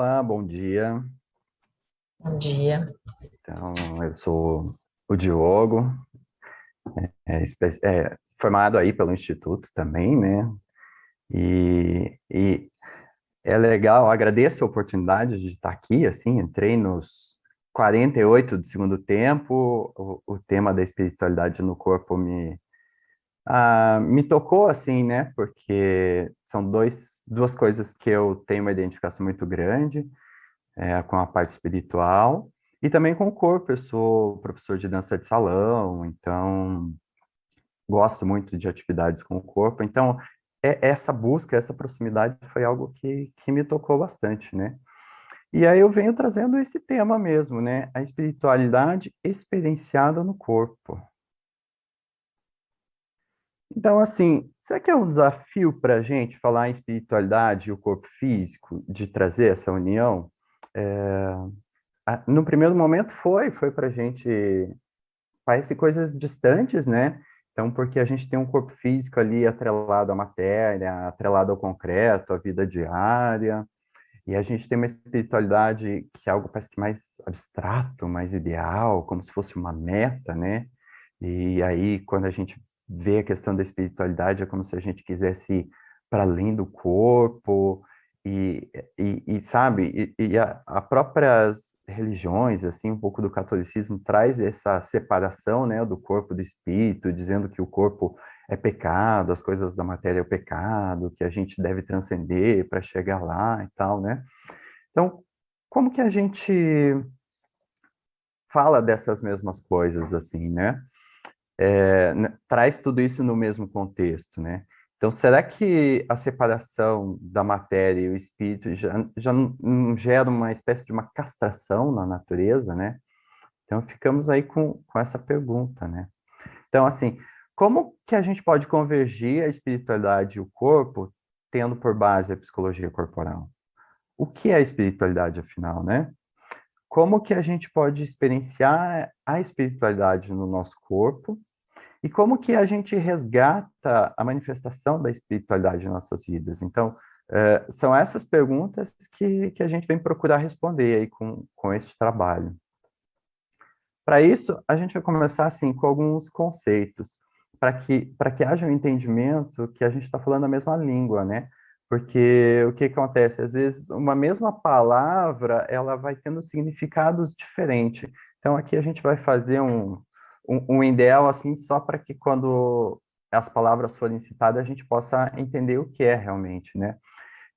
Olá, bom dia. Bom dia. Então, eu sou o Diogo, formado aí pelo Instituto também, né? E é legal, agradeço a oportunidade de estar aqui, assim, entrei nos 48 do segundo tempo, o tema da espiritualidade no corpo me tocou, assim, né? Porque são duas coisas que eu tenho uma identificação muito grande, com a parte espiritual e também com o corpo. Eu sou professor de dança de salão, então gosto muito de atividades com o corpo. Então, essa busca, essa proximidade foi algo que me tocou bastante, né? E aí eu venho trazendo esse tema mesmo, né? A espiritualidade experienciada no corpo. Então, assim, será que é um desafio para a gente falar em espiritualidade e o corpo físico, de trazer essa união? É, No primeiro momento foi para a gente, parece coisas distantes, né? Então, porque a gente tem um corpo físico ali atrelado à matéria, atrelado ao concreto, à vida diária, e a gente tem uma espiritualidade que é algo parece que mais abstrato, mais ideal, como se fosse uma meta, né? E aí, quando a gente vê a questão da espiritualidade, é como se a gente quisesse ir para além do corpo, sabe, a próprias religiões, assim, um pouco do catolicismo, traz essa separação, né, do corpo e do espírito, dizendo que o corpo é pecado, as coisas da matéria é o pecado, que a gente deve transcender para chegar lá e tal, né? Então, como que a gente fala dessas mesmas coisas, assim, né? Traz tudo isso no mesmo contexto, né? Então, será que a separação da matéria e o espírito já não gera uma espécie de uma castração na natureza, né? Então, ficamos aí com essa pergunta, né? Então, assim, como que a gente pode convergir a espiritualidade e o corpo, tendo por base a psicologia corporal? O que é a espiritualidade, afinal, né? Como que a gente pode experienciar a espiritualidade no nosso corpo e como que a gente resgata a manifestação da espiritualidade em nossas vidas? Então, são essas perguntas que a gente vem procurar responder aí com esse trabalho. Para isso, a gente vai começar assim com alguns conceitos, para que haja um entendimento que a gente está falando a mesma língua, né? Porque o que acontece? Às vezes, uma mesma palavra, ela vai tendo significados diferentes. Então, aqui a gente vai fazer um ideal, assim, só para que quando as palavras forem citadas, a gente possa entender o que é realmente, né?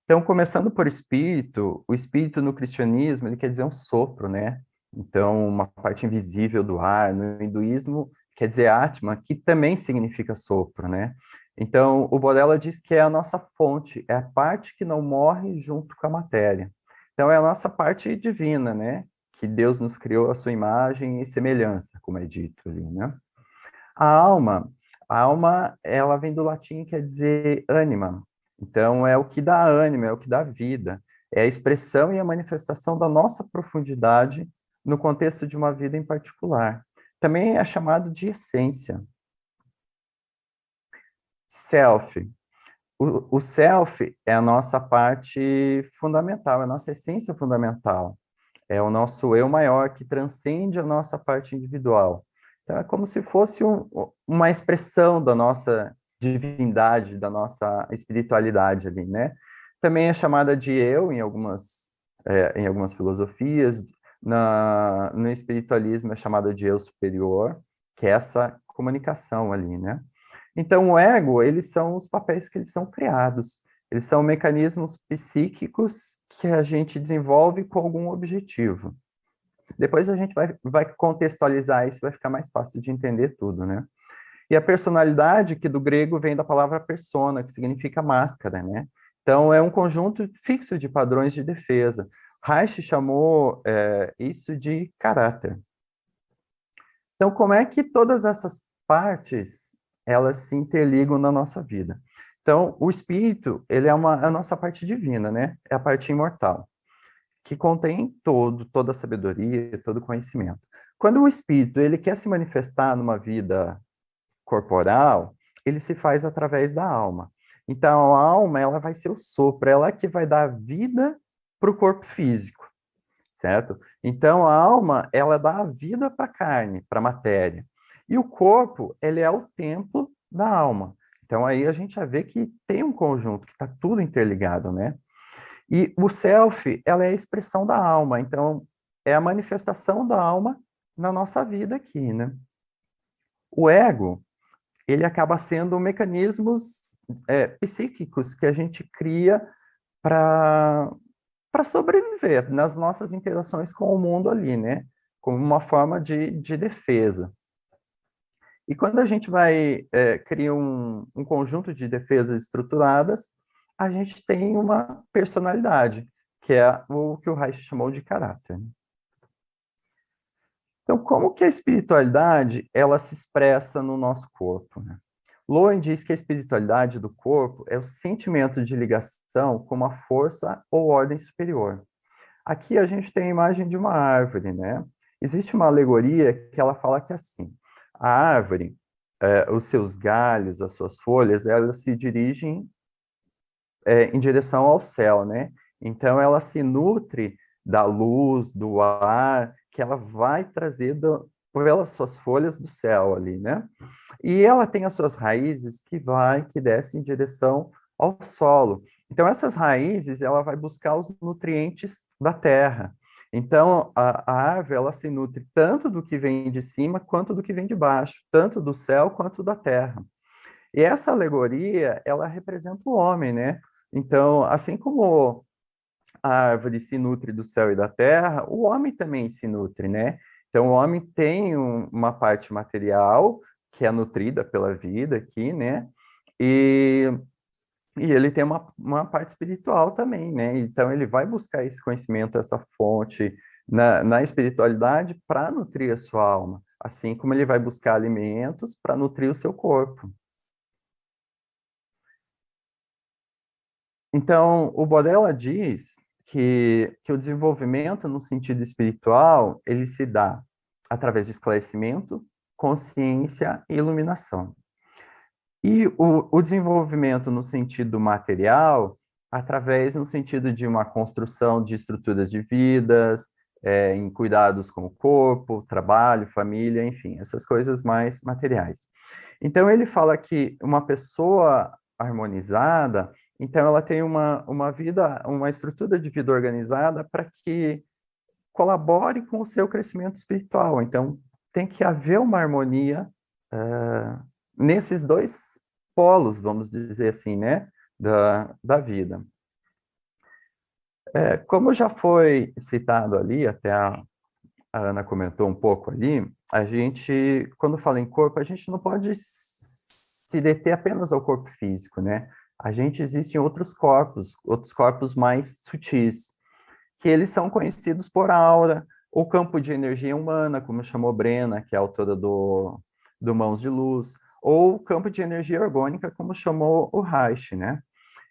Então, começando por espírito, o espírito no cristianismo, ele quer dizer um sopro, né? Então, uma parte invisível do ar. No hinduísmo, quer dizer Atma, que também significa sopro, né? Então, o Bodhela diz que é a nossa fonte, é a parte que não morre junto com a matéria. Então, é a nossa parte divina, né? Que Deus nos criou à sua imagem e semelhança, como é dito ali, né? A alma, a alma, ela vem do latim, quer dizer ânima. Então, é o que dá ânima, é o que dá vida. É a expressão e a manifestação da nossa profundidade no contexto de uma vida em particular. Também é chamado de essência. Self. O self é a nossa parte fundamental, é a nossa essência fundamental. É o nosso eu maior que transcende a nossa parte individual. Então, é como se fosse uma expressão da nossa divindade, da nossa espiritualidade ali, né? Também é chamada de eu em algumas filosofias. No espiritualismo é chamada de eu superior, que é essa comunicação ali, né? Então, o ego, eles são os papéis que eles são criados. Eles são mecanismos psíquicos que a gente desenvolve com algum objetivo. Depois a gente vai contextualizar isso, vai ficar mais fácil de entender tudo, né? E a personalidade, que do grego vem da palavra persona, que significa máscara, né? Então, é um conjunto fixo de padrões de defesa. Reich chamou isso de caráter. Então, como é que todas essas partes, elas se interligam na nossa vida? Então, o espírito, ele é a nossa parte divina, né? É a parte imortal, que contém toda a sabedoria, todo o conhecimento. Quando o espírito, ele quer se manifestar numa vida corporal, ele se faz através da alma. Então, a alma, ela vai ser o sopro, ela que vai dar vida para o corpo físico, certo? Então, a alma, ela dá a vida para a carne, para a matéria. E o corpo, ele é o templo da alma. Então, aí a gente já vê que tem um conjunto, que está tudo interligado, né? E o self, ela é a expressão da alma. Então, é a manifestação da alma na nossa vida aqui, né? O ego, ele acaba sendo mecanismos psíquicos que a gente cria para sobreviver nas nossas interações com o mundo ali, né? Como uma forma de defesa. E quando a gente vai criar um conjunto de defesas estruturadas, a gente tem uma personalidade, que é o que o Reich chamou de caráter. Então, como que a espiritualidade ela se expressa no nosso corpo, né? Lowen diz que a espiritualidade do corpo é o sentimento de ligação com uma força ou ordem superior. Aqui a gente tem a imagem de uma árvore, né? Existe uma alegoria que ela fala que assim, a árvore, os seus galhos, as suas folhas, elas se dirigem em direção ao céu, né? Então ela se nutre da luz, do ar, que ela vai trazer pelas suas folhas do céu ali, né? E ela tem as suas raízes que descem em direção ao solo. Então, essas raízes, ela vai buscar os nutrientes da terra. Então, a árvore, ela se nutre tanto do que vem de cima, quanto do que vem de baixo, tanto do céu quanto da terra. E essa alegoria, ela representa o homem, né? Então, assim como a árvore se nutre do céu e da terra, o homem também se nutre, né? Então, o homem tem uma parte material, que é nutrida pela vida aqui, né? E ele tem uma parte espiritual também, né? Então, ele vai buscar esse conhecimento, essa fonte na espiritualidade para nutrir a sua alma, assim como ele vai buscar alimentos para nutrir o seu corpo. Então, o Bodella diz que o desenvolvimento no sentido espiritual, ele se dá através de esclarecimento, consciência e iluminação. E o desenvolvimento no sentido material, através no sentido de uma construção de estruturas de vidas, em cuidados com o corpo, trabalho, família, enfim, essas coisas mais materiais. Então, ele fala que uma pessoa harmonizada, então ela tem uma vida, uma estrutura de vida organizada para que colabore com o seu crescimento espiritual. Então, tem que haver uma harmonia nesses dois polos, vamos dizer assim, né, da vida. Como já foi citado ali, até a Ana comentou um pouco ali, a gente, quando fala em corpo, a gente não pode se deter apenas ao corpo físico, né? A gente existe em outros corpos mais sutis, que eles são conhecidos por aura, o campo de energia humana, como chamou Brena, que é a autora do Mãos de Luz, ou o campo de energia orgânica, como chamou o Reich, né?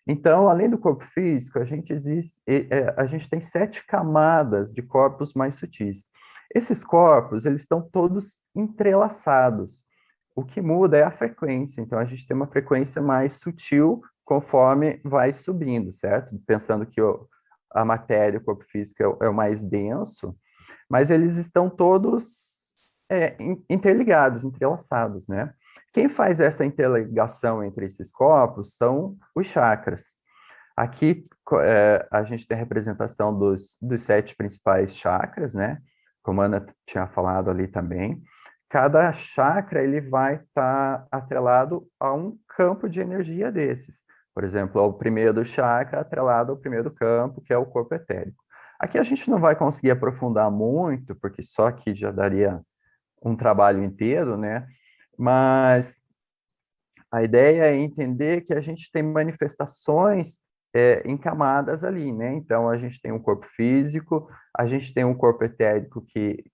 Então, além do corpo físico, a gente tem 7 camadas de corpos mais sutis. Esses corpos, eles estão todos entrelaçados. O que muda é a frequência. Então, a gente tem uma frequência mais sutil conforme vai subindo, certo? Pensando que a matéria, o corpo físico é o mais denso, mas eles estão todos interligados, entrelaçados, né? Quem faz essa interligação entre esses corpos são os chakras. Aqui a gente tem a representação dos 7 principais chakras, né? Como a Ana tinha falado ali também. Cada chakra ele vai estar atrelado a um campo de energia desses. Por exemplo, o primeiro chakra atrelado ao primeiro campo, que é o corpo etérico. Aqui a gente não vai conseguir aprofundar muito, porque só aqui já daria um trabalho inteiro, né? Mas a ideia é entender que a gente tem manifestações em camadas ali, né? Então, a gente tem um corpo físico, a gente tem um corpo etérico que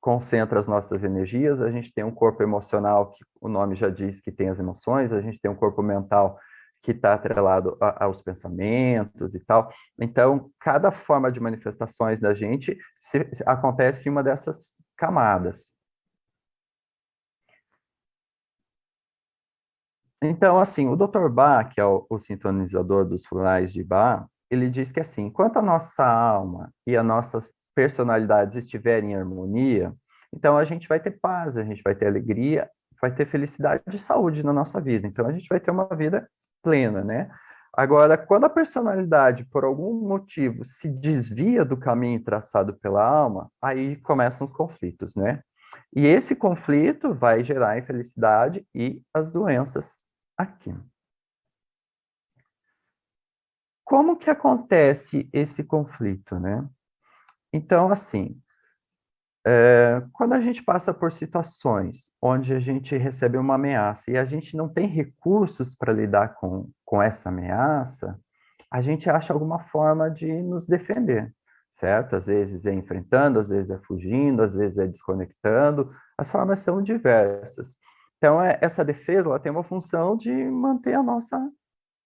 concentra as nossas energias, a gente tem um corpo emocional, que o nome já diz que tem as emoções, a gente tem um corpo mental que está atrelado aos pensamentos e tal. Então, cada forma de manifestações da gente acontece em uma dessas camadas. Então, assim, o Dr. Bach, que é o sintonizador dos florais de Bach, ele diz que assim, enquanto a nossa alma e as nossas personalidades estiverem em harmonia, então a gente vai ter paz, a gente vai ter alegria, vai ter felicidade e saúde na nossa vida. Então a gente vai ter uma vida plena, né? Agora, quando a personalidade, por algum motivo, se desvia do caminho traçado pela alma, aí começam os conflitos, né? E esse conflito vai gerar a infelicidade e as doenças aqui. Como que acontece esse conflito, né? Então, assim, quando a gente passa por situações onde a gente recebe uma ameaça e a gente não tem recursos para lidar com essa ameaça, a gente acha alguma forma de nos defender, certo? Às vezes é enfrentando, às vezes é fugindo, às vezes é desconectando, as formas são diversas. Então, essa defesa, ela tem uma função de manter a nossa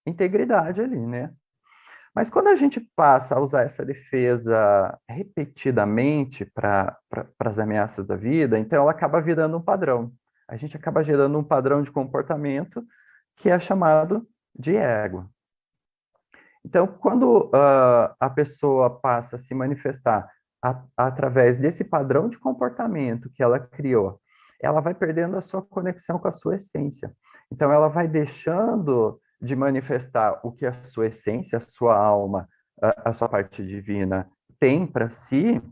integridade ali, né? Mas quando a gente passa a usar essa defesa repetidamente para as ameaças da vida, então ela acaba virando um padrão. A gente acaba gerando um padrão de comportamento que é chamado de ego. Então, quando a pessoa passa a se manifestar através desse padrão de comportamento que ela criou, ela vai perdendo a sua conexão com a sua essência. Então, ela vai deixando de manifestar o que a sua essência, a sua alma, a sua parte divina tem para si,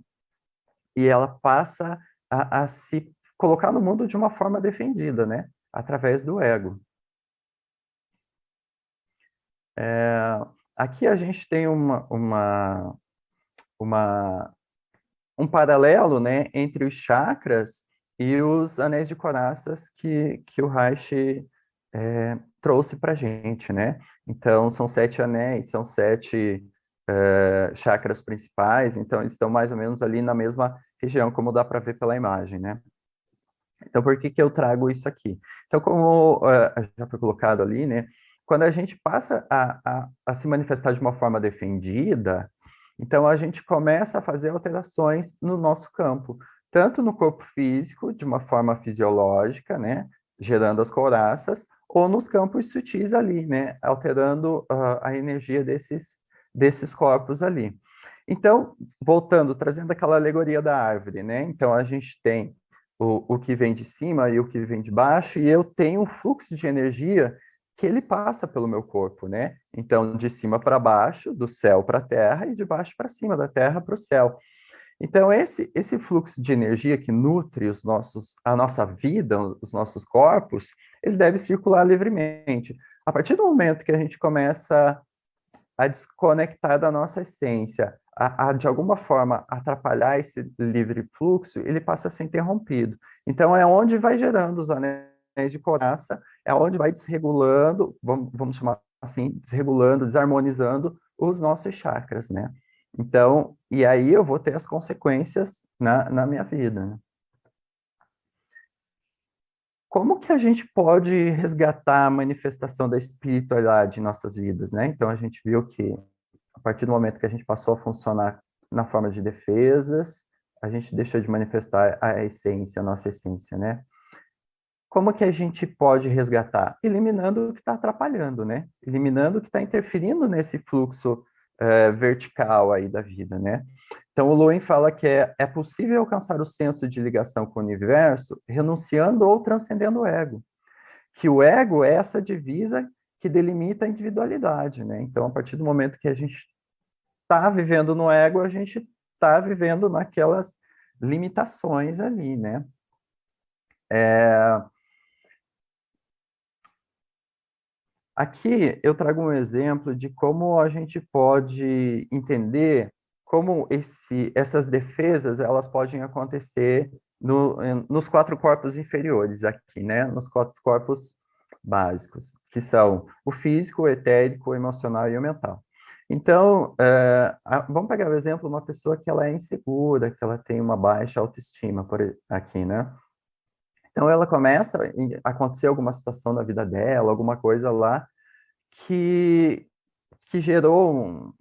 e ela passa a se colocar no mundo de uma forma defendida, né? Através do ego. Aqui a gente tem um paralelo, né, entre os chakras e os anéis de coraças que o Reich trouxe para a gente, né? Então, são 7 anéis, são 7 chakras principais, então eles estão mais ou menos ali na mesma região, como dá para ver pela imagem, né? Então, por que que eu trago isso aqui? Então, como já foi colocado ali, né? Quando a gente passa a se manifestar de uma forma defendida, então a gente começa a fazer alterações no nosso campo, tanto no corpo físico, de uma forma fisiológica, né? Gerando as couraças, ou nos campos sutis ali, né? Alterando a energia desses corpos ali. Então, voltando, trazendo aquela alegoria da árvore, né? Então, a gente tem o que vem de cima e o que vem de baixo, e eu tenho um fluxo de energia que ele passa pelo meu corpo, né? Então, de cima para baixo, do céu para a terra, e de baixo para cima, da terra para o céu. Então, esse fluxo de energia que nutre a nossa vida, os nossos corpos, ele deve circular livremente. A partir do momento que a gente começa a desconectar da nossa essência, de alguma forma atrapalhar esse livre fluxo, ele passa a ser interrompido. Então, é onde vai gerando os anéis de coraça, é onde vai desregulando, vamos chamar assim, desregulando, desarmonizando os nossos chakras, né? Então, e aí eu vou ter as consequências na minha vida, né? Como que a gente pode resgatar a manifestação da espiritualidade em nossas vidas, né? Então, a gente viu que a partir do momento que a gente passou a funcionar na forma de defesas, a gente deixou de manifestar a essência, a nossa essência, né? Como que a gente pode resgatar? Eliminando o que está atrapalhando, né? Eliminando o que está interferindo nesse fluxo vertical aí da vida, né? Então, o Lewin fala que é possível alcançar o senso de ligação com o universo renunciando ou transcendendo o ego. Que o ego é essa divisa que delimita a individualidade, né? Então, a partir do momento que a gente está vivendo no ego, a gente está vivendo naquelas limitações ali, né? Aqui eu trago um exemplo de como a gente pode entender como essas defesas elas podem acontecer nos 4 corpos inferiores aqui, né? Nos 4 corpos básicos, que são o físico, o etérico, o emocional e o mental. Então, vamos pegar o exemplo de uma pessoa que ela é insegura, que ela tem uma baixa autoestima aqui, né? Então, ela começa a acontecer alguma situação na vida dela, alguma coisa lá, que, que gerou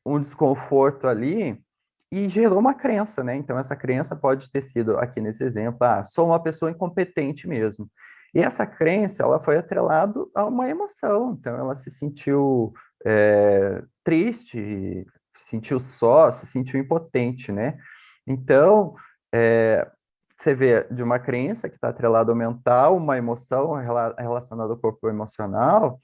um desconforto ali e gerou uma crença, né? Então, essa crença pode ter sido, aqui nesse exemplo, sou uma pessoa incompetente mesmo. E essa crença, ela foi atrelada a uma emoção. Então, ela se sentiu triste, se sentiu só, se sentiu impotente, né? Então, você vê de uma crença que está atrelada ao mental, uma emoção relacionada ao corpo emocional,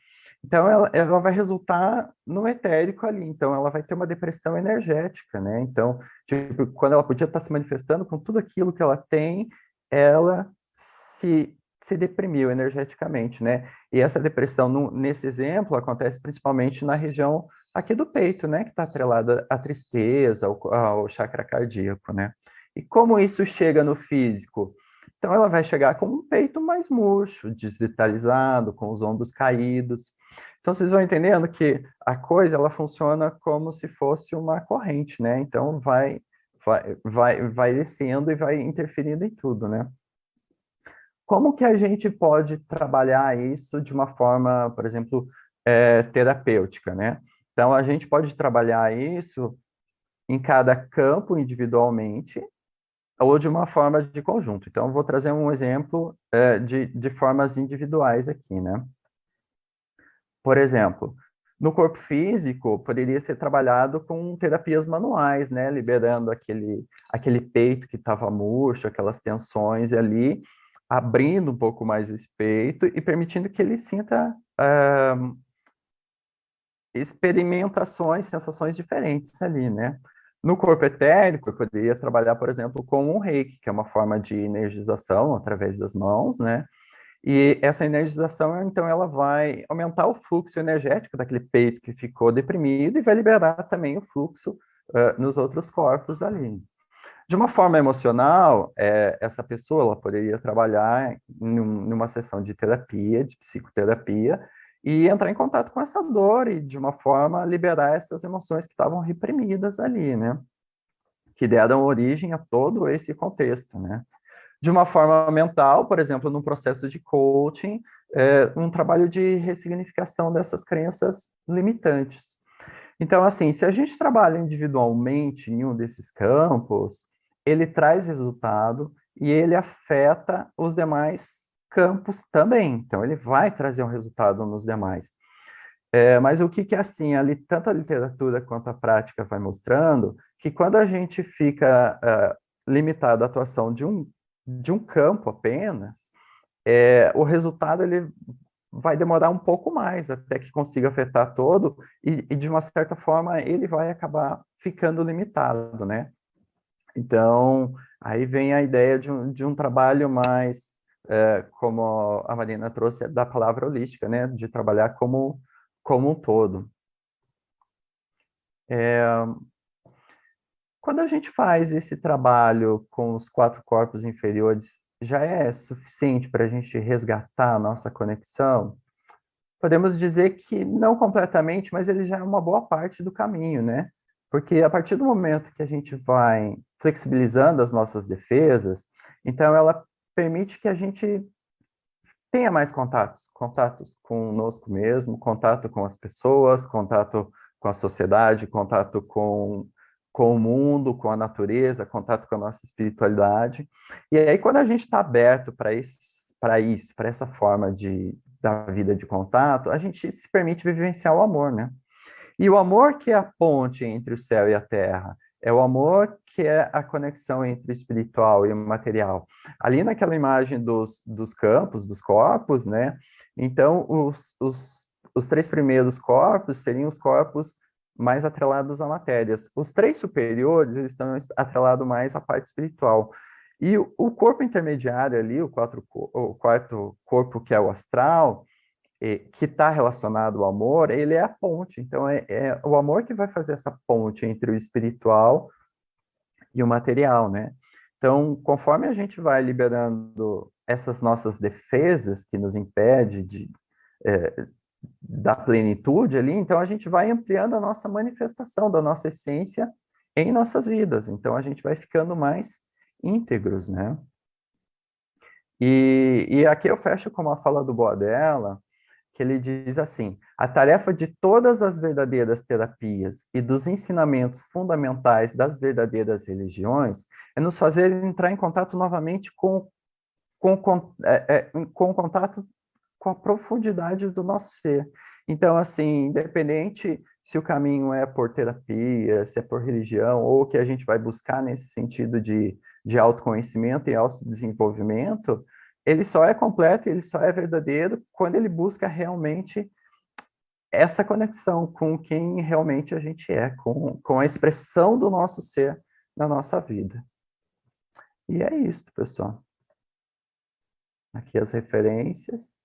então ela vai resultar no etérico ali, então ela vai ter uma depressão energética, né? Então, tipo, quando ela podia estar se manifestando com tudo aquilo que ela tem, ela se deprimiu energeticamente, né? E essa depressão, nesse exemplo, acontece principalmente na região aqui do peito, né? Que está atrelada à tristeza, ao chakra cardíaco, né? E como isso chega no físico? Então, ela vai chegar com um peito mais murcho, desvitalizado, com os ombros caídos. Então, vocês vão entendendo que a coisa, ela funciona como se fosse uma corrente, né? Então, vai descendo e vai interferindo em tudo, né? Como que a gente pode trabalhar isso de uma forma, por exemplo, terapêutica, né? Então, a gente pode trabalhar isso em cada campo individualmente ou de uma forma de conjunto. Então, eu vou trazer um exemplo de formas individuais aqui, né? Por exemplo, no corpo físico, poderia ser trabalhado com terapias manuais, né? Liberando aquele peito que estava murcho, aquelas tensões ali, abrindo um pouco mais esse peito e permitindo que ele sinta experimentações, sensações diferentes ali, né? No corpo etérico, eu poderia trabalhar, por exemplo, com um reiki, que é uma forma de energização através das mãos, né? E essa energização, então, ela vai aumentar o fluxo energético daquele peito que ficou deprimido e vai liberar também o fluxo nos outros corpos ali. De uma forma emocional, essa pessoa ela poderia trabalhar numa sessão de terapia, de psicoterapia, e entrar em contato com essa dor e, de uma forma, liberar essas emoções que estavam reprimidas ali, né? Que deram origem a todo esse contexto, né? De uma forma mental, por exemplo, num processo de coaching, um trabalho de ressignificação dessas crenças limitantes. Então, assim, se a gente trabalha individualmente em um desses campos, ele traz resultado e ele afeta os demais campos também. Então, ele vai trazer um resultado nos demais. Mas o que é assim, ali, tanto a literatura quanto a prática vai mostrando que quando a gente fica limitado à atuação de um campo apenas, o resultado ele vai demorar um pouco mais até que consiga afetar todo, e de uma certa forma ele vai acabar ficando limitado, né? Então, aí vem a ideia de um trabalho mais, como a Marina trouxe, da palavra holística, né? De trabalhar como um todo. Quando a gente faz esse trabalho com os 4 corpos inferiores, já é suficiente para a gente resgatar a nossa conexão? Podemos dizer que não completamente, mas ele já é uma boa parte do caminho, né? Porque a partir do momento que a gente vai flexibilizando as nossas defesas, então ela permite que a gente tenha mais contatos conosco mesmo, contato com as pessoas, contato com a sociedade, contato com o mundo, com a natureza, contato com a nossa espiritualidade. E aí, quando a gente está aberto para isso, para essa forma da vida de contato, a gente se permite vivenciar o amor, né? E o amor que é a ponte entre o céu e a terra, é o amor que é a conexão entre o espiritual e o material. Ali naquela imagem dos campos, dos corpos, né? Então, os 3 primeiros corpos seriam os corpos mais atrelados a matérias. Os 3 superiores, eles estão atrelados mais à parte espiritual. E o corpo intermediário ali, o quarto corpo, que é o astral, que está relacionado ao amor, ele é a ponte. Então, é o amor que vai fazer essa ponte entre o espiritual e o material, né? Então, conforme a gente vai liberando essas nossas defesas que nos impede da plenitude ali, então a gente vai ampliando a nossa manifestação da nossa essência em nossas vidas. Então, a gente vai ficando mais íntegros, né? E aqui eu fecho com uma fala do Boadella, que ele diz assim: a tarefa de todas as verdadeiras terapias e dos ensinamentos fundamentais das verdadeiras religiões é nos fazer entrar em contato novamente com o contato com a profundidade do nosso ser. Então, assim, independente se o caminho é por terapia, se é por religião, ou o que a gente vai buscar nesse sentido de autoconhecimento e autodesenvolvimento, ele só é completo, ele só é verdadeiro quando ele busca realmente essa conexão com quem realmente a gente é, com a expressão do nosso ser na nossa vida. E é isso, pessoal. Aqui as referências.